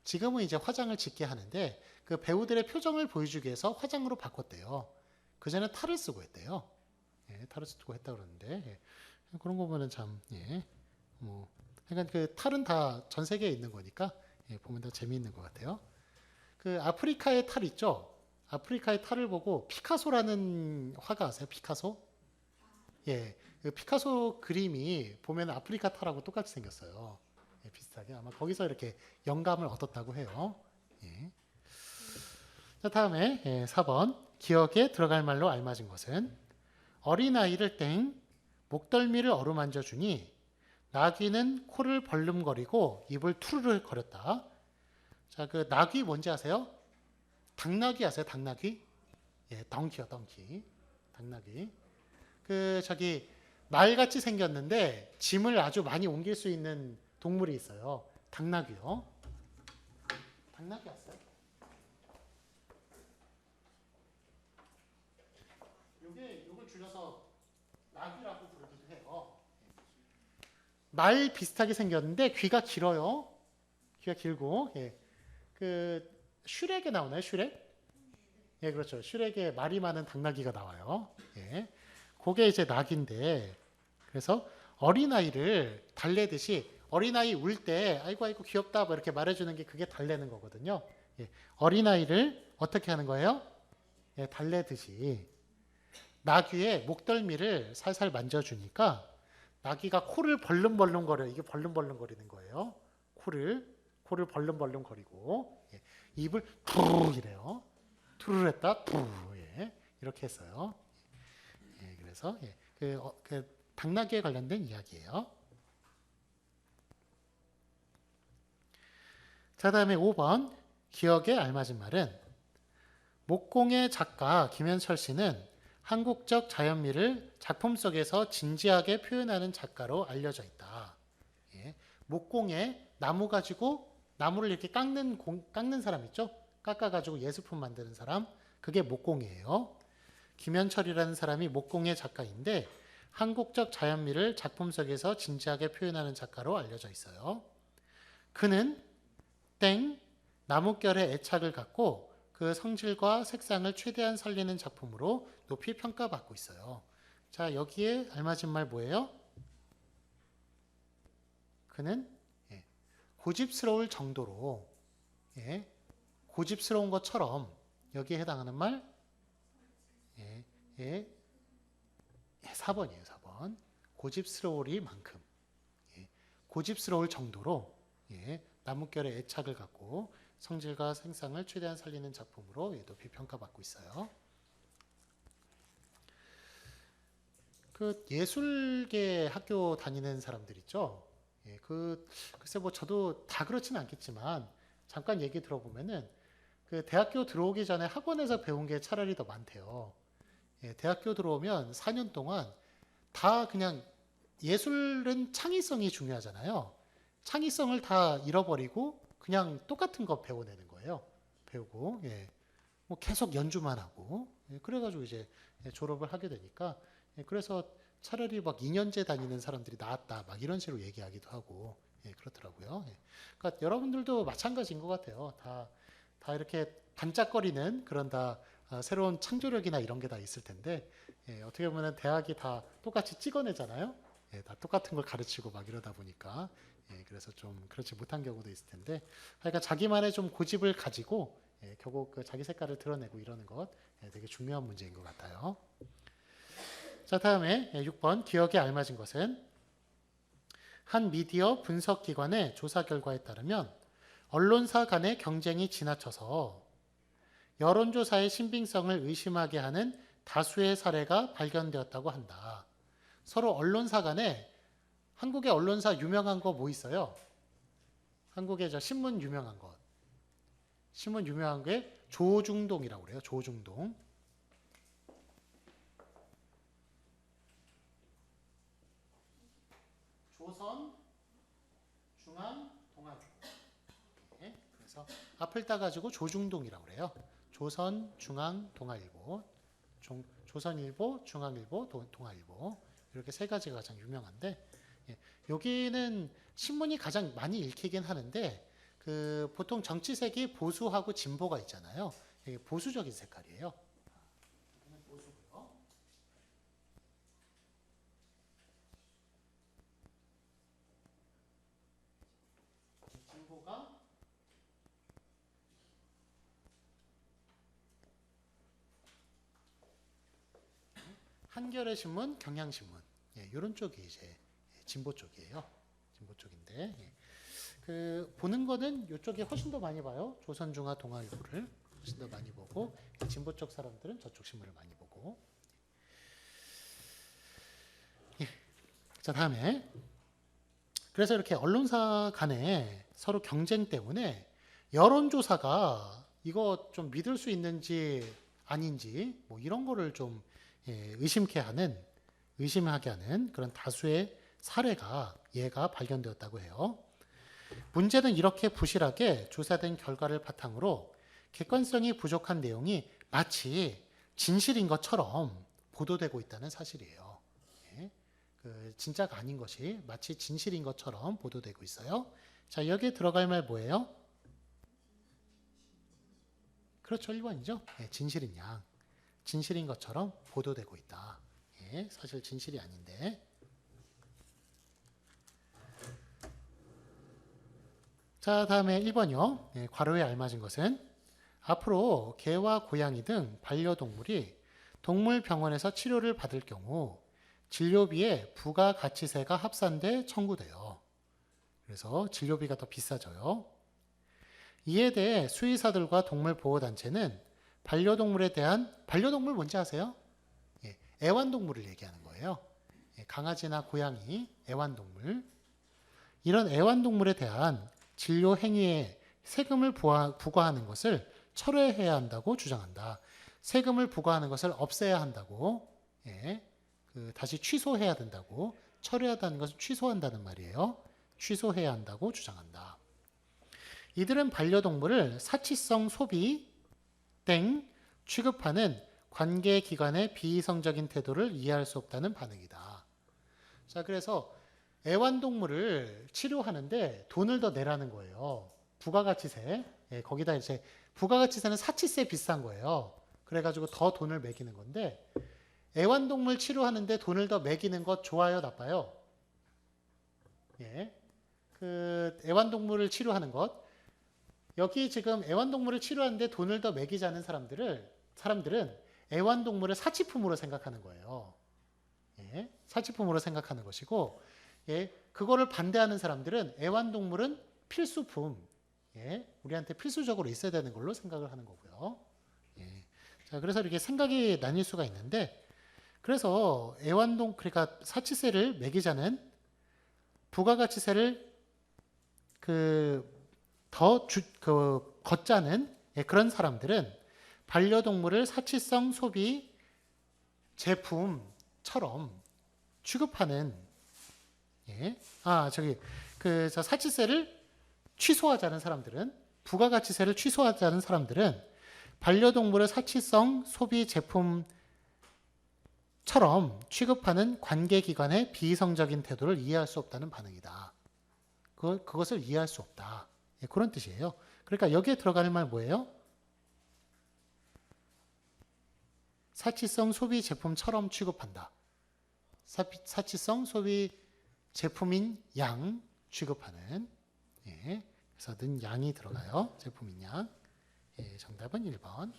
지금은 이제 화장을 짙게 하는데 그 배우들의 표정을 보여주기 위해서 화장으로 바꿨대요. 그전에 탈을 쓰고 했대요. 탈을 쓰고 했다 그러는데 그런 거 보면 참 뭐 그러니까 그 탈은 다 전 세계에 있는 거니까 보면 더 재미있는 것 같아요. 그 아프리카의 탈 있죠? 아프리카의 탈을 보고 피카소라는 화가 아세요? 피카소? 그 피카소 그림이 보면 아프리카 탈하고 똑같이 생겼어요. 비슷하게 아마 거기서 이렇게 영감을 얻었다고 해요. 자, 다음에 4번 기억에 들어갈 말로 알맞은 것은 어린아이를 땡 목덜미를 어루만져 주니 나귀는 코를 벌름거리고 입을 투르르 거렸다. 자, 그 나귀 뭔지 아세요? 당나귀 아세요? 당나귀? 덩키요, 덩키. 당나귀. 말같이 생겼는데 짐을 아주 많이 옮길 수 있는 동물이 있어요. 당나귀요. 당나귀 아세요? 요걸 줄여서 나귀라고 부르기도 해요. 말 비슷하게 생겼는데 귀가 길어요. 귀가 길고, 슈렉에 나오나요? 슈렉? 그렇죠. 슈렉에 말이 많은 당나귀가 나와요. 그게 이제 낙인데, 그래서 어린아이를 달래듯이 어린아이 울 때 아이고 아이고 귀엽다 뭐 이렇게 말해주는 게 그게 달래는 거거든요. 어린아이를 어떻게 하는 거예요? 달래듯이 나귀의 목덜미를 살살 만져주니까 나귀가 코를 벌름벌름거려. 이게 벌름벌름거리는 거예요. 코를 벌름벌름거리고 입을 투르 이래요. 투르 했다 투르 이렇게 했어요. 그래서 그 당나귀에 관련된 이야기예요. 자, 다음에 5번 기억에 알맞은 말은 목공의 작가 김현철 씨는 한국적 자연미를 작품 속에서 진지하게 표현하는 작가로 알려져 있다. 목공에 나무 가지고 나무를 이렇게 깎는 사람 있죠? 깎아가지고 예술품 만드는 사람, 그게 목공이에요. 김현철이라는 사람이 목공의 작가인데 한국적 자연미를 작품 속에서 진지하게 표현하는 작가로 알려져 있어요. 그는 땡 나뭇결에 애착을 갖고 그 성질과 색상을 최대한 살리는 작품으로 높이 평가받고 있어요. 자, 여기에 알맞은 말 뭐예요? 그는 고집스러울 정도로 고집스러운 것처럼 여기에 해당하는 말 4번이에요. 4번. 고집스러우리만큼 고집스러울 정도로 나뭇결에 애착을 갖고 성질과 생상을 최대한 살리는 작품으로 높이 평가받고 있어요. 그 예술계 학교 다니는 사람들 있죠. 글쎄 뭐 저도 다 그렇지는 않겠지만 잠깐 얘기 들어보면은 그 대학교 들어오기 전에 학원에서 배운 게 차라리 더 많대요. 대학교 들어오면 4년 동안 다 그냥 예술은 창의성이 중요하잖아요. 창의성을 다 잃어버리고 그냥 똑같은 거 배워내는 거예요. 배우고 뭐 계속 연주만 하고 그래가지고 이제 졸업을 하게 되니까 그래서 차라리 막 2년제 다니는 사람들이 나았다 막 이런 식으로 얘기하기도 하고 예, 그렇더라고요. 예. 그러니까 여러분들도 마찬가지인 것 같아요. 다 이렇게 반짝거리는 그런 다 새로운 창조력이나 이런 게 다 있을 텐데 예, 어떻게 보면 대학이 다 똑같이 찍어내잖아요. 예, 다 똑같은 걸 가르치고 막 이러다 보니까 예, 그래서 좀 그렇지 못한 경우도 있을 텐데 그러니까 자기만의 좀 고집을 가지고 예, 결국 그 자기 색깔을 드러내고 이러는 것 예, 되게 중요한 문제인 것 같아요. 자, 다음에 6번 기억에 알맞은 것은 한 미디어 분석 기관의 조사 결과에 따르면 언론사 간의 경쟁이 지나쳐서 여론조사의 신빙성을 의심하게 하는 다수의 사례가 발견되었다고 한다. 서로 언론사 간에 한국의 언론사 유명한 거 뭐 있어요? 한국의 저 신문 유명한 것. 신문 유명한 게 조중동이라고 그래요. 조중동. 조선, 중앙, 동아일보. 네, 그래서 앞을 따가지고 조중동이라고 그래요. 조선, 중앙, 동아일보. 조선일보, 중앙일보, 동아일보. 이렇게 세 가지가 가장 유명한데 예, 여기는 신문이 가장 많이 읽히긴 하는데 그 보통 정치색이 보수하고 진보가 있잖아요. 이게 보수적인 색깔이에요. 보수고요. 진보가 한겨레 신문, 경향신문 예, 이런 쪽이 이제 진보 쪽이에요. 진보 쪽인데 예. 그 보는 거는 이쪽이 훨씬 더 많이 봐요. 조선중앙 동아일보를 훨씬 더 많이 보고 진보 쪽 사람들은 저쪽 신문을 많이 보고. 예. 자 다음에 그래서 이렇게 언론사 간에 서로 경쟁 때문에 여론조사가 이거 좀 믿을 수 있는지 아닌지 뭐 이런 거를 좀 예, 의심하게 하는 그런 다수의 사례가 얘가 발견되었다고 해요. 문제는 이렇게 부실하게 조사된 결과를 바탕으로 객관성이 부족한 내용이 마치 진실인 것처럼 보도되고 있다는 사실이에요. 예, 그 진짜가 아닌 것이 마치 진실인 것처럼 보도되고 있어요. 자, 여기에 들어갈 말 뭐예요? 그렇죠, 1번이죠. 예, 진실인 양. 진실인 것처럼 보도되고 있다. 예, 사실 진실이 아닌데. 자, 다음에 1번이요. 예, 괄호에 알맞은 것은 앞으로 개와 고양이 등 반려동물이 동물병원에서 치료를 받을 경우 진료비에 부가가치세가 합산돼 청구돼요. 그래서 진료비가 더 비싸져요. 이에 대해 수의사들과 동물보호단체는 반려동물 뭔지 아세요? 예, 애완동물을 얘기하는 거예요. 예, 강아지나 고양이, 애완동물. 이런 애완동물에 대한 진료 행위에 세금을 부과하는 것을 철회해야 한다고 주장한다. 세금을 부과하는 것을 없애야 한다고, 예, 다시 취소해야 된다고, 철회하다는 것을 취소한다는 말이에요. 취소해야 한다고 주장한다. 이들은 반려동물을 사치성 소비 땡 취급하는 관계기관의 비이성적인 태도를 이해할 수 없다는 반응이다. 자, 그래서 애완동물을 치료하는데 돈을 더 내라는 거예요. 부가가치세. 예, 거기다 이제 부가가치세는 사치세 비싼 거예요. 그래가지고 더 돈을 매기는 건데 애완동물 치료하는데 돈을 더 매기는 것 좋아요, 나빠요? 예, 그 애완동물을 치료하는 것. 여기 지금 애완동물을 치료하는데 돈을 더 매기자는 사람들은 애완동물을 사치품으로 생각하는 거예요. 예, 사치품으로 생각하는 것이고, 예, 그거를 반대하는 사람들은 애완동물은 필수품, 예, 우리한테 필수적으로 있어야 되는 걸로 생각을 하는 거고요. 예, 자, 그래서 이렇게 생각이 나뉠 수가 있는데, 그래서 그러니까 사치세를 매기자는 부가가치세를 걷자는 예, 그런 사람들은 반려동물을 사치성 소비 제품처럼 취급하는 예, 사치세를 취소하자는 사람들은 부가가치세를 취소하자는 사람들은 반려동물을 사치성 소비 제품처럼 취급하는 관계기관의 비이성적인 태도를 이해할 수 없다는 반응이다. 그것을 이해할 수 없다. 예, 그런 뜻이에요. 그러니까 여기에 들어가는 말 뭐예요? 사치성 소비 제품처럼 취급한다. 사치성 소비 제품인 양 취급하는. 예, 그래서 는 양이 들어가요. 제품인 양. 예, 정답은 1번.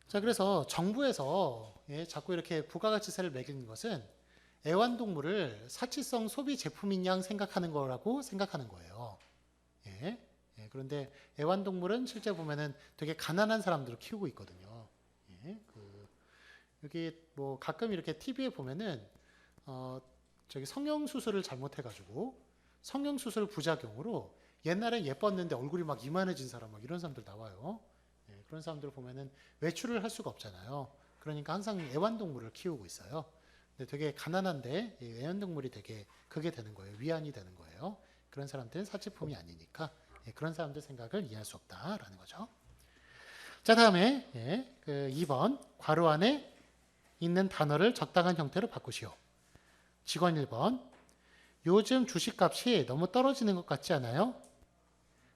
자, 그래서 정부에서 자꾸 이렇게 부가가치세를 매기는 것은 애완동물을 사치성 소비 제품인 양 생각하는 거라고 생각하는 거예요. 예. 그런데 애완동물은 실제 보면은 되게 가난한 사람들을 키우고 있거든요. 예. 여기 뭐 가끔 이렇게 TV에 보면은 저기 성형수술을 잘못해가지고 성형수술 부작용으로 옛날엔 예뻤는데 얼굴이 막 이만해진 사람 막 이런 사람들 나와요. 예. 그런 사람들 보면은 외출을 할 수가 없잖아요. 그러니까 항상 애완동물을 키우고 있어요. 근데 되게 가난한데 애완동물이 되게 그게 되는 거예요. 위안이 되는 거예요. 그런 사람들은 사치품이 아니니까 그런 사람들 생각을 이해할 수 없다라는 거죠. 자, 다음에 그 2번 괄호 안에 있는 단어를 적당한 형태로 바꾸시오. 직원 1번 요즘 주식값이 너무 떨어지는 것 같지 않아요?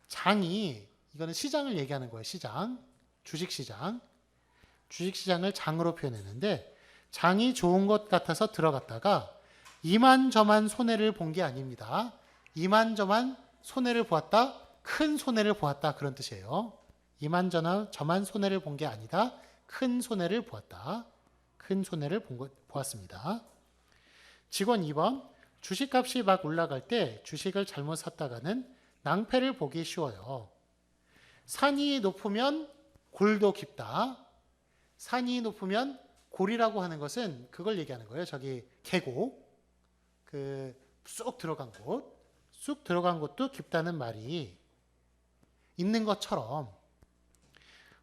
장이 이거는 시장을 얘기하는 거예요. 시장, 주식시장. 주식시장을 장으로 표현했는데 장이 좋은 것 같아서 들어갔다가 이만저만 손해를 본 게 아닙니다. 이만저만 손해를 보았다, 큰 손해를 보았다 그런 뜻이에요. 이만저만 손해를 본 게 아니다. 큰 손해를 보았다. 큰 손해를 보았습니다. 직원 2번 주식값이 막 올라갈 때 주식을 잘못 샀다가는 낭패를 보기 쉬워요. 산이 높으면 골도 깊다. 산이 높으면 골이라고 하는 것은 그걸 얘기하는 거예요. 저기 계곡, 쑥 들어간 곳, 쑥 들어간 곳도 깊다는 말이 있는 것처럼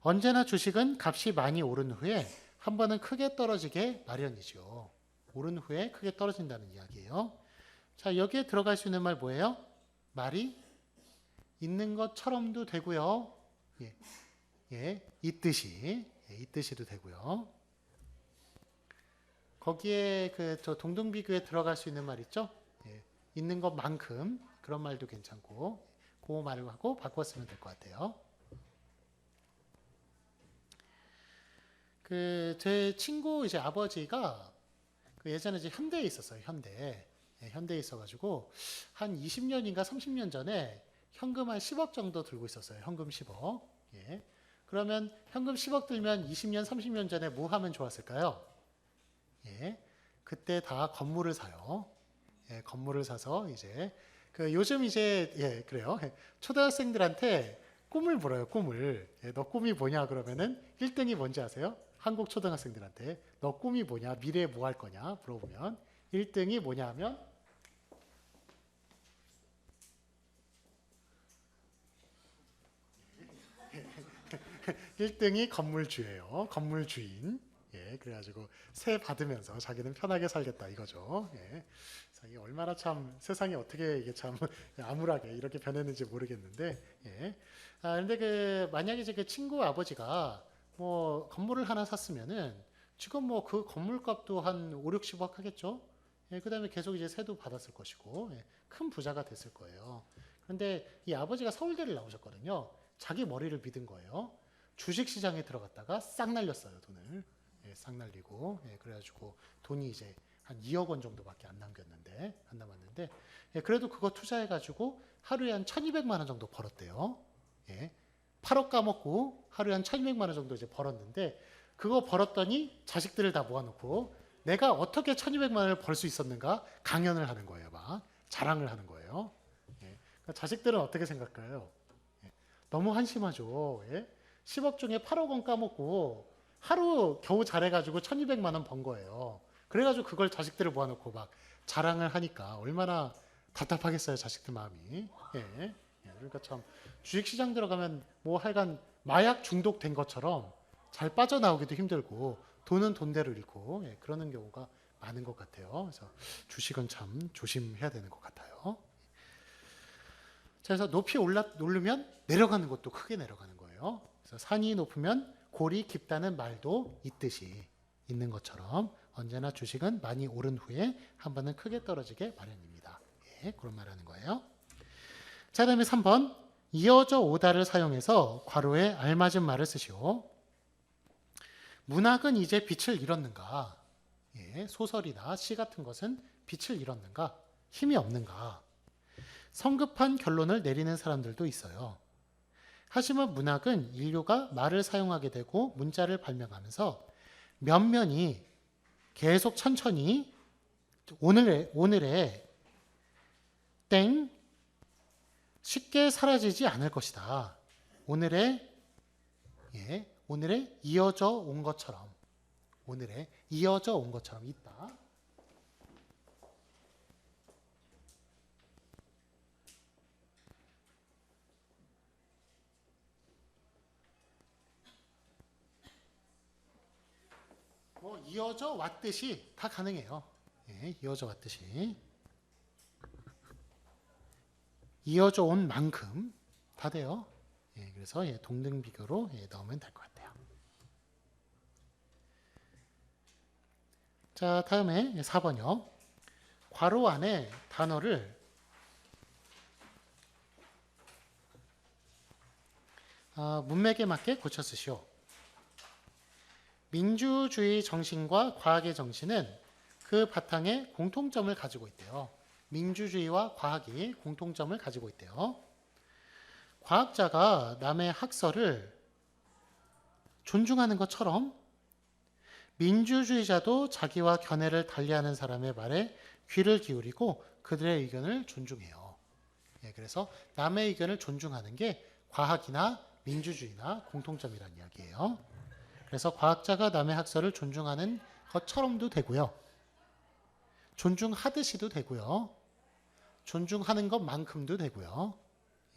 언제나 주식은 값이 많이 오른 후에 한 번은 크게 떨어지게 마련이죠. 오른 후에 크게 떨어진다는 이야기예요. 자, 여기에 들어갈 수 있는 말 뭐예요? 말이 있는 것처럼도 되고요. 있듯이도 되고요. 거기에 저 동등비교에 들어갈 수 있는 말 있죠? 있는 것만큼 그런 말도 괜찮고 그 말을 하고 바꿨으면 될 것 같아요. 제 친구 이제 아버지가 예전에 이제 현대에 있었어요. 현대에 있어가지고 한 20년인가 30년 전에 현금 한 10억 정도 들고 있었어요. 현금 10억. 예. 그러면 현금 10억 들면 20년, 30년 전에 뭐 하면 좋았을까요? 예. 그때 다 건물을 사요. 예, 건물을 사서 이제 요즘 이제 그래요. 초등학생들한테 꿈을 물어요. 꿈을. 너 꿈이 뭐냐 그러면은 1등이 뭔지 아세요? 한국 초등학생들한테 너 꿈이 뭐냐? 미래에 뭐 할 거냐? 물어보면 1등이 뭐냐 하면 1등이 건물주예요. 건물주인. 예, 그래가지고 세 받으면서 자기는 편하게 살겠다 이거죠. 예, 이게 얼마나 참 세상이 어떻게 이게 참 암울하게 이렇게 변했는지 모르겠는데, 예. 근데 만약에 이제 그 친구 아버지가 뭐 건물을 하나 샀으면은 지금 뭐 그 건물값도 한 5, 60억 하겠죠. 예, 그다음에 계속 이제 세도 받았을 것이고, 큰 부자가 됐을 거예요. 그런데 이 아버지가 서울대를 나오셨거든요. 자기 머리를 믿은 거예요. 주식시장에 들어갔다가 싹 날렸어요, 돈을. 싹 날리고. 그래가지고 돈이 이제 한 2억 원 정도밖에 안 남았는데, 그래도 그거 투자해가지고 하루에 한 1200만 원 정도 벌었대요. 8억 까먹고 하루에 한 1200만 원 정도 이제 벌었는데, 그거 벌었더니 자식들을 다 모아놓고 내가 어떻게 1200만 원을 벌 수 있었는가 강연을 하는 거예요. 막 자랑을 하는 거예요. 그러니까 자식들은 어떻게 생각할까요? 너무 한심하죠. 10억 중에 8억 원 까먹고 하루 겨우 잘해가지고 1200만 원 번 거예요. 그래가지고 그걸 자식들을 모아놓고 막 자랑을 하니까 얼마나 답답하겠어요, 자식들 마음이. 그러니까 참 주식시장 들어가면 뭐 하여간 마약 중독된 것처럼 잘 빠져나오기도 힘들고 돈은 돈대로 잃고 그러는 경우가 많은 것 같아요. 그래서 주식은 참 조심해야 되는 것 같아요. 자, 그래서 높이 오르면 내려가는 것도 크게 내려가는 거예요. 그래서 산이 높으면 골이 깊다는 말도 있듯이 있는 것처럼 언제나 주식은 많이 오른 후에 한 번은 크게 떨어지게 마련입니다. 예, 그런 말하는 거예요. 자, 다음에 3번. 이어져 오다를 사용해서 괄호에 알맞은 말을 쓰시오. 문학은 이제 빛을 잃었는가? 예, 소설이나 시 같은 것은 빛을 잃었는가? 힘이 없는가? 성급한 결론을 내리는 사람들도 있어요. 하지만 문학은 인류가 말을 사용하게 되고 문자를 발명하면서 면면이 계속 천천히 오늘의 땡 쉽게 사라지지 않을 것이다. 오늘의 이어져 온 것처럼 있다. 이어져 왔듯이 다 가능해요. 예, 이어져 왔듯이. 이어져 온 만큼 다 돼요. 예, 그래서 동등비교로 넣으면 될 것 같아요. 자, 다음에 4번이요. 괄호 안에 단어를 문맥에 맞게 고쳐 쓰시오. 민주주의 정신과 과학의 정신은 그 바탕에 공통점을 가지고 있대요. 민주주의와 과학이 공통점을 가지고 있대요. 과학자가 남의 학설을 존중하는 것처럼 민주주의자도 자기와 견해를 달리하는 사람의 말에 귀를 기울이고 그들의 의견을 존중해요. 예, 그래서 남의 의견을 존중하는 게 과학이나 민주주의나 공통점이라는 이야기예요. 그래서 과학자가 남의 학설을 존중하는 것처럼도 되고요. 존중하듯이도 되고요. 존중하는 것만큼도 되고요.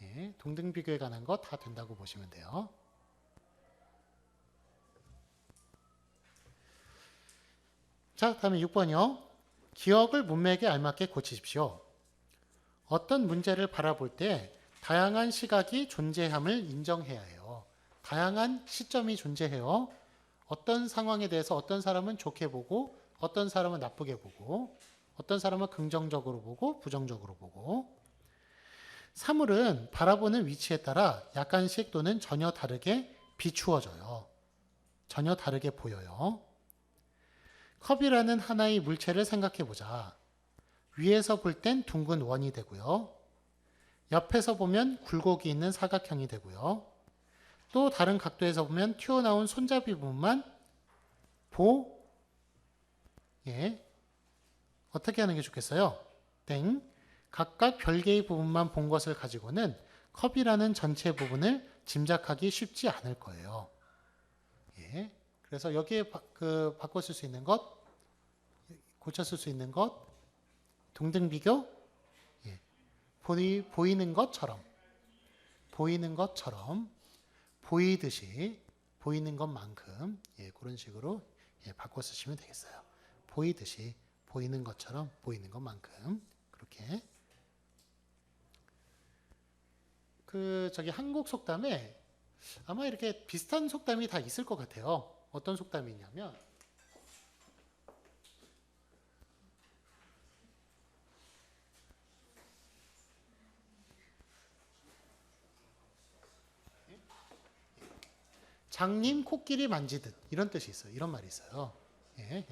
예, 동등비교에 관한 거 다 된다고 보시면 돼요. 자, 다음에 6번이요. 기억을 문맥에 알맞게 고치십시오. 어떤 문제를 바라볼 때 다양한 시각이 존재함을 인정해야 해요. 다양한 시점이 존재해요. 어떤 상황에 대해서 어떤 사람은 좋게 보고 어떤 사람은 나쁘게 보고 어떤 사람은 긍정적으로 보고 부정적으로 보고 사물은 바라보는 위치에 따라 약간씩 또는 전혀 다르게 비추어져요. 전혀 다르게 보여요. 컵이라는 하나의 물체를 생각해 보자. 위에서 볼 땐 둥근 원이 되고요. 옆에서 보면 굴곡이 있는 사각형이 되고요. 또 다른 각도에서 보면 튀어나온 손잡이 부분만 어떻게 하는 게 좋겠어요? 땡. 각각 별개의 부분만 본 것을 가지고는 컵이라는 전체 부분을 짐작하기 쉽지 않을 거예요. 예. 그래서 여기에 바꿔 쓸 수 있는 것, 고쳐 쓸 수 있는 것, 동등비교, 예. 보이는 것처럼, 보이듯이, 보이는 것만큼, 예, 그런 식으로 바꿔 쓰시면 되겠어요. 보이듯이, 보이는 것처럼, 보이는 것만큼, 그렇게. 한국 속담에 아마 이렇게 비슷한 속담이 다 있을 것 같아요. 어떤 속담이 있냐면, 장님 코끼리 만지듯 이런 뜻이 있어요. 이런 말이 있어요. 예.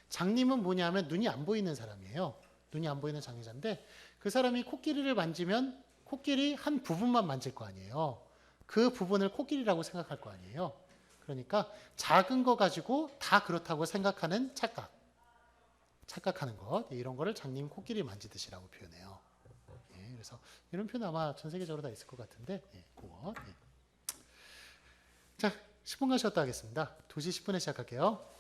장님은 뭐냐면 눈이 안 보이는 사람이에요. 눈이 안 보이는 장애자인데 그 사람이 코끼리를 만지면 코끼리 한 부분만 만질 거 아니에요. 그 부분을 코끼리라고 생각할 거 아니에요. 그러니까 작은 거 가지고 다 그렇다고 생각하는 착각하는 것, 이런 거를 장님 코끼리 만지듯이라고 표현해요. 예, 그래서 이런 표현 아마 전 세계적으로 다 있을 것 같은데, 그거. 자, 10분간 쉬었다 하겠습니다. 2시 10분에 시작할게요.